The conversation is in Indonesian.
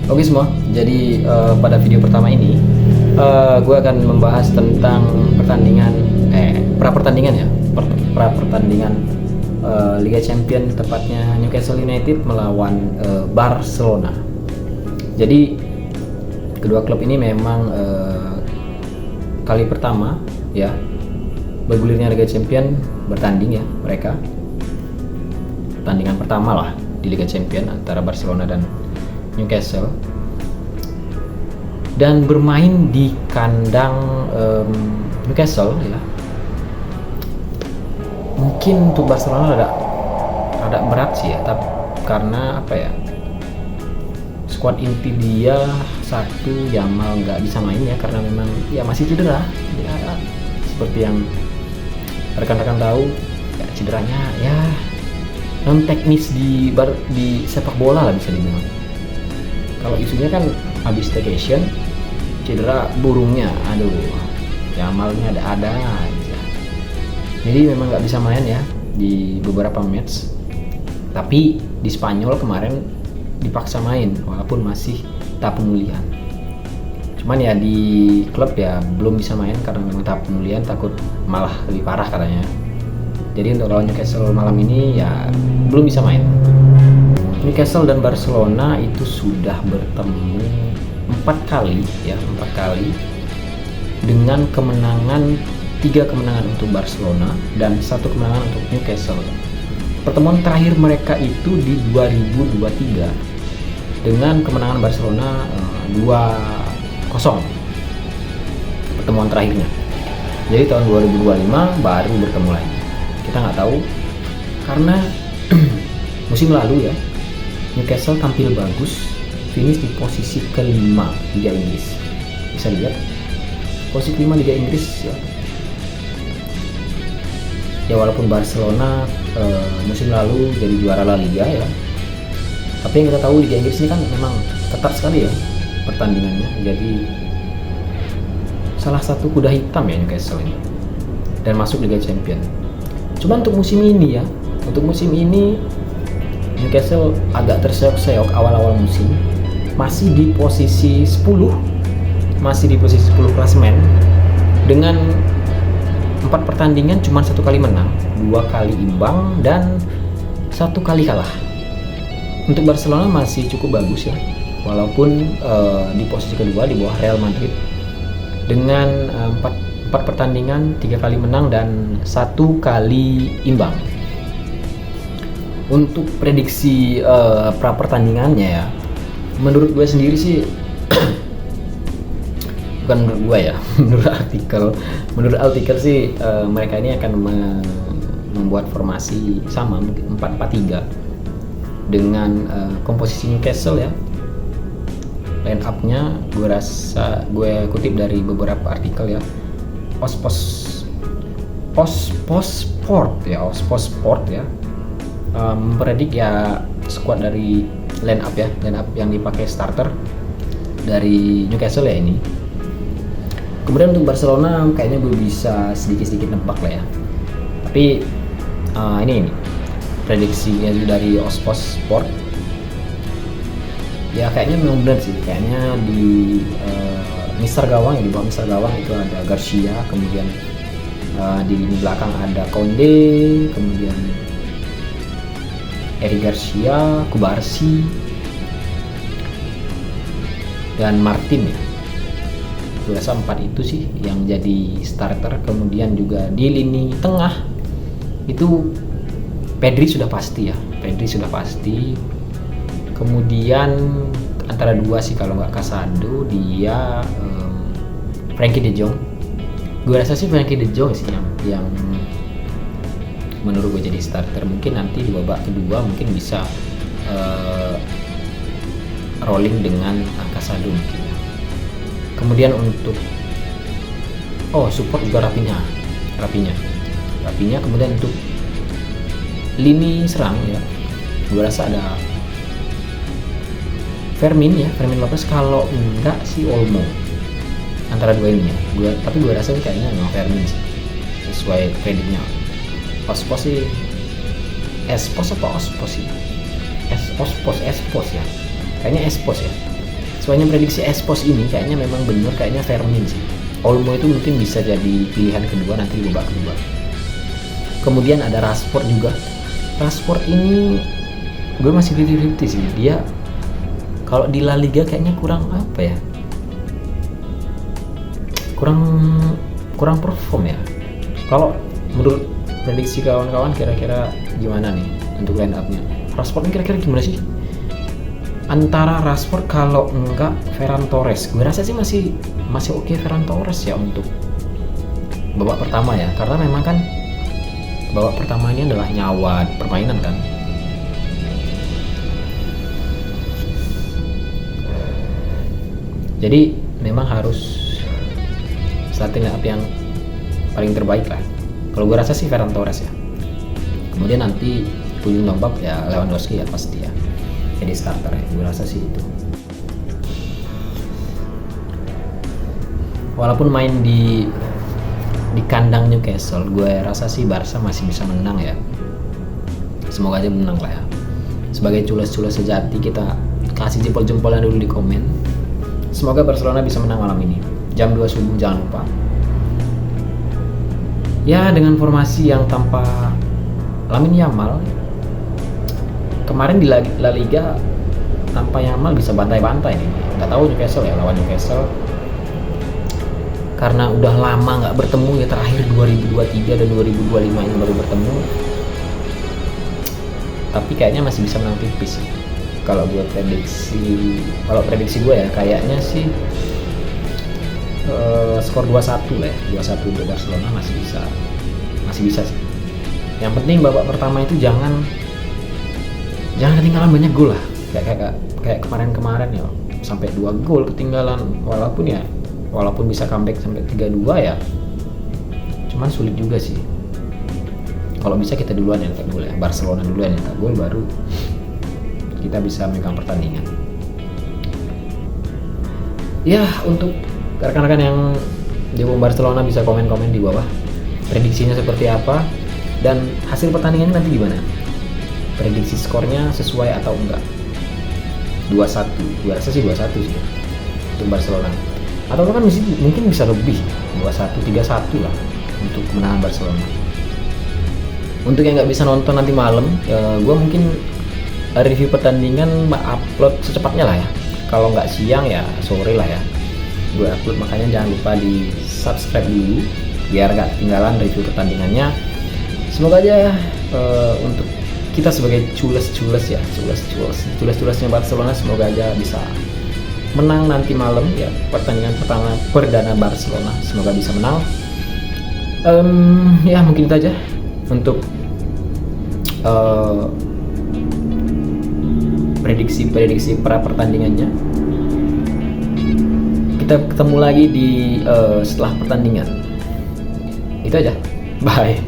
Oke semua, jadi pada video pertama ini gue akan membahas tentang pra pertandingan Liga Champions, tepatnya Newcastle United melawan Barcelona. Jadi kedua klub ini memang kali pertama ya bergulirnya Liga Champions bertanding ya, mereka pertandingan pertama lah di Liga Champions antara Barcelona dan Newcastle, dan bermain di kandang Newcastle ya. Mungkin untuk Barcelona ada berat sih ya, tapi karena apa ya, skuad inti dia satu Yamal nggak bisa main ya karena memang ya masih cedera ya, seperti yang rekan-rekan tahu ya, cederanya ya non teknis di sepak bola lah bisa dibilang. Kalau isunya kan habis staycation cedera burungnya, aduh, Yamalnya ada aja. Jadi memang nggak bisa main ya di beberapa match. Tapi di Spanyol kemarin dipaksa main walaupun masih tahap pemulihan. Cuman ya di klub ya belum bisa main karena memang tahap pemulihan, takut malah lebih parah katanya. Jadi untuk lawan Newcastle malam ini ya belum bisa main. Newcastle dan Barcelona itu sudah bertemu 4 kali dengan kemenangan 3 kemenangan untuk Barcelona dan 1 kemenangan untuk Newcastle. Pertemuan terakhir mereka itu di 2023 dengan kemenangan Barcelona 2-0 pertemuan terakhirnya. Jadi tahun 2025 baru bertemu lagi. Kita nggak tahu karena musim lalu ya Newcastle tampil bagus, finish di posisi kelima Liga Inggris. Bisa dilihat posisi kelima Liga Inggris ya. Ya walaupun Barcelona musim lalu jadi juara La Liga ya, tapi yang kita tahu Liga Inggris ini kan memang ketat sekali ya pertandingannya. Jadi salah satu kuda hitam ya Newcastle ini, dan masuk Liga Champions. Cuma untuk musim ini Newcastle agak terseok-seok awal-awal musim, masih di posisi 10 klasemen dengan 4 pertandingan cuma 1 kali menang, 2 kali imbang dan 1 kali kalah. Untuk Barcelona masih cukup bagus ya, walaupun di posisi kedua di bawah Real Madrid dengan 4 pertandingan 3 kali menang dan 1 kali imbang. Untuk prediksi pra pertandingannya ya, menurut gue sendiri sih bukan menurut gue ya, menurut artikel sih mereka ini akan membuat formasi sama, mungkin 4-4-3 dengan komposisi Newcastle ya. Line up-nya gue kutip dari beberapa artikel ya, Osposport ya, mempredik ya squad dari line up yang dipakai starter dari Newcastle ya ini. Kemudian untuk Barcelona kayaknya gue bisa sedikit nebak lah ya. Tapi ini prediksinya dari Osposport. Ya kayaknya memang benar sih. Kayaknya di Mister Gawang ya, di bawah Mister Gawang itu ada Garcia, kemudian di lini belakang ada Koundé, kemudian Eric Garcia, Kubarsi, dan Martin ya. Gue rasa 4 itu sih yang jadi starter. Kemudian juga di lini tengah itu Pedri sudah pasti. Kemudian antara 2 sih, kalau nggak Casado dia Frenkie de Jong. Gue rasa sih Frenkie de Jong sih yang menurut gue jadi starter. Mungkin nanti di babak kedua mungkin bisa rolling dengan Casado mungkin. Kemudian untuk support juga Rafinha. Kemudian untuk lini serang ya, gue rasa ada Fermin Lopez, kalau enggak si Olmo, antara 2 ini ya. Tapi gue rasa kayaknya memang Fermin sih, sesuai prediknya. Ospos sih, Espos apa Ospos sih? Espos ya, kayaknya Espos ya. Soalnya prediksi Espos ini kayaknya memang bener, kayaknya Firmin sih. Olmo itu mungkin bisa jadi pilihan kedua nanti di babak kedua. Kemudian ada Rashford juga. Rashford ini gue masih 50-50 sih. Dia kalau di La Liga kayaknya kurang apa ya, kurang perform ya. Kalau menurut prediksi kawan-kawan kira-kira gimana nih untuk line up-nya? Rashford ini kira-kira gimana sih? Antara Rashford, kalau enggak Ferran Torres. Gue rasa sih masih oke Ferran Torres ya untuk babak pertama ya, karena memang kan babak pertama ini adalah nyawa permainan kan. Jadi memang harus starting up yang paling terbaik lah. Kalau gue rasa sih Ferran Torres ya. Kemudian nanti ujung tombak ya Lewandowski ya pasti ya, jadi starter ya. Gue rasa sih itu. Walaupun main di kandang Newcastle, gue rasa sih Barca masih bisa menang ya. Semoga aja menang lah ya. Sebagai culas-culas sejati, kita kasih jempol-jempolnya dulu di komen. Semoga Barcelona bisa menang malam ini. Jam 2 subuh jangan lupa. Ya, dengan formasi yang tanpa Lamine Yamal. Kemarin di La Liga tanpa Yamal bisa bantai-bantai nih. Nggak tahu Newcastle ya, lawan Newcastle. Karena udah lama nggak bertemu ya, terakhir 2023 dan 2025 ini baru bertemu. Tapi kayaknya masih bisa menang tipis sih. Kalau prediksi gue ya kayaknya sih skor 2-1 lah ya. 2-1 untuk Barcelona masih bisa sih. Yang penting babak pertama itu jangan ketinggalan banyak gol lah. Kayak kemarin ya, sampai 2 gol ketinggalan, walaupun bisa comeback sampai 3-2 ya. Cuman sulit juga sih. Kalau bisa kita duluan yang nyetak gol ya, Barcelona duluan yang nyetak gol, baru kita bisa megang pertandingan. Ya, untuk rekan-rekan yang dukung Barcelona bisa komen-komen di bawah prediksinya seperti apa dan hasil pertandingannya nanti gimana. Prediksi skornya sesuai atau enggak. 2-1, gue rasa sih 2-1 sih untuk Barcelona. Atau kan mungkin bisa lebih, 2-1, 3-1 lah untuk kemenangan Barcelona. Untuk yang nggak bisa nonton nanti malam, gue mungkin review pertandingan upload secepatnya lah ya. Kalau nggak siang ya sore lah ya, gue upload. Makanya jangan lupa di subscribe dulu biar nggak ketinggalan review pertandingannya. Semoga aja untuk kita sebagai culas-culasnya Barcelona, semoga aja bisa menang nanti malam ya, pertandingan pertama perdana Barcelona. Semoga bisa menang. Ya mungkin itu aja untuk prediksi pra pertandingannya. Kita ketemu lagi di setelah pertandingan. Itu aja. Bye.